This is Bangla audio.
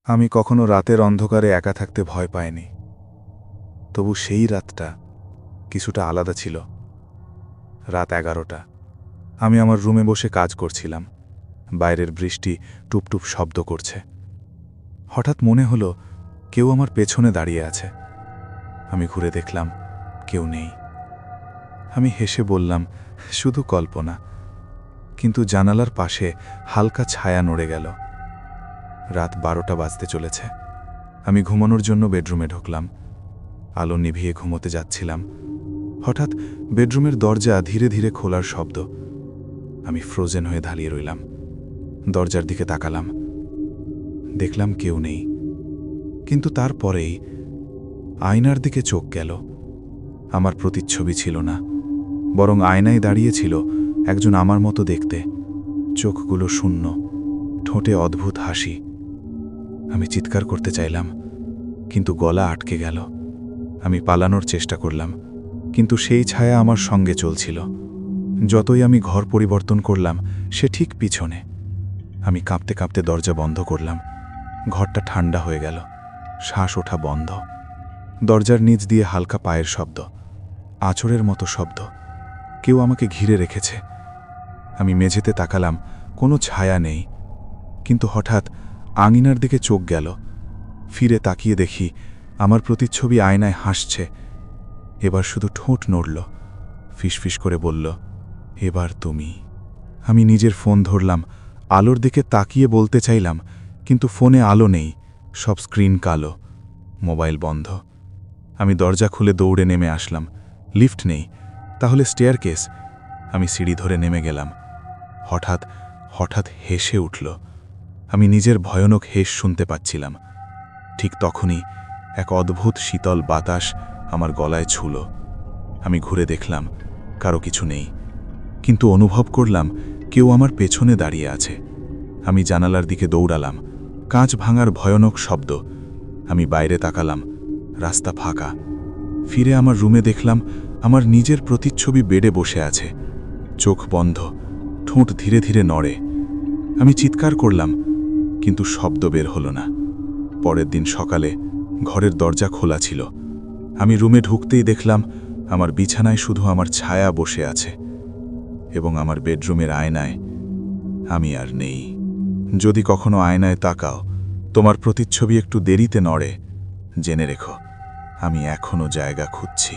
আমি কখনো রাতের অন্ধকারে একা থাকতে ভয় পাইনি। তবু সেই রাতটা কিছুটা আলাদা ছিল। রাত 11টা। আমি আমার রুমে বসে কাজ করছিলাম। বাইরের বৃষ্টি টুপটুপ শব্দ করছে। হঠাৎ মনে হলো কেউ আমার পেছনে দাঁড়িয়ে আছে। আমি ঘুরে দেখলাম কেউ নেই। আমি হেসে বললাম, শুধু কল্পনা। কিন্তু জানালার পাশে হালকা ছায়া নড়ে গেল। রাত 12টা বাজতে চলেছে। আমি ঘুমানোর জন্য বেডরুমে ঢুকলাম। আলো নিভিয়ে ঘুমোতে যাচ্ছিলাম। হঠাৎ বেডরুমের দরজা ধীরে ধীরে খোলার শব্দ। আমি ফ্রোজেন হয়ে দাঁড়িয়ে রইলাম। দরজার দিকে তাকালাম। দেখলাম কেউ নেই। কিন্তু তারপরেই আয়নার দিকে চোখ গেল। আমার প্রতিচ্ছবি ছিল না, বরং আয়নায় দাঁড়িয়েছিল একজন আমার মতো দেখতে। চোখগুলো শূন্য, ঠোঁটে অদ্ভুত হাসি। আমি চিৎকার করতে চাইলাম, কিন্তু গলা আটকে গেল। আমি পালানোর চেষ্টা করলাম, কিন্তু সেই ছায়া আমার সঙ্গে চলছিল। যতই আমি ঘর পরিবর্তন করলাম, সে ঠিক পিছনে। আমি কাঁপতে কাঁপতে দরজা বন্ধ করলাম। ঘরটা ঠান্ডা হয়ে গেল। শ্বাস ওঠা বন্ধ। দরজার নিচ দিয়ে হালকা পায়ের শব্দ, আঁচড়ের মতো শব্দ। কেউ আমাকে ঘিরে রেখেছে। আমি মেঝেতে তাকালাম, কোনো ছায়া নেই। কিন্তু হঠাৎ আঙিনার দিকে চোখ গেল। ফিরে তাকিয়ে দেখি আমার প্রতিচ্ছবি আয়নায় হাসছে। এবার শুধু ঠোঁট নড়ল, ফিসফিস করে বলল, এবার তুমি। আমি নিজের ফোন ধরলাম, আলোর দিকে তাকিয়ে বলতে চাইলাম, কিন্তু ফোনে আলো নেই। সব স্ক্রিন কালো, মোবাইল বন্ধ। আমি দরজা খুলে দৌড়ে নেমে আসলাম। লিফট নেই, তাহলে স্টেয়ারকেস। আমি সিঁড়ি ধরে নেমে গেলাম। হঠাৎ হঠাৎ হেসে উঠল। আমি নিজের ভয়ানক হেস শুনতে পাচ্ছিলাম। ঠিক তখনই এক অদ্ভুত শীতল বাতাস আমার গলায় ছুঁল। আমি ঘুরে দেখলাম, কারো কিছু নেই, কিন্তু অনুভব করলাম কেউ আমার পেছনে দাঁড়িয়ে আছে। আমি জানালার দিকে দৌড়ালাম। কাঁচ ভাঙার ভয়ানক শব্দ। আমি বাইরে তাকালাম, রাস্তা ফাঁকা। ফিরে আমার রুমে দেখলাম আমার নিজের প্রতিচ্ছবি বেডে বসে আছে, চোখ বন্ধ, ঠোঁট ধীরে ধীরে নড়ে। আমি চিৎকার করলাম, কিন্তু শব্দ বের হলো না। পরের দিন সকালে ঘরের দরজা খোলা ছিল। আমি রুমে ঢুকতেই দেখলাম আমার বিছানায় শুধু আমার ছায়া বসে আছে, এবং আমার বেডরুমের আয়নায় আমি আর নেই। যদি কখনো আয়নায় তাকাও, তোমার প্রতিচ্ছবি একটু দেরিতে নড়ে, জেনে রেখো আমি এখনো জায়গা খুঁজছি।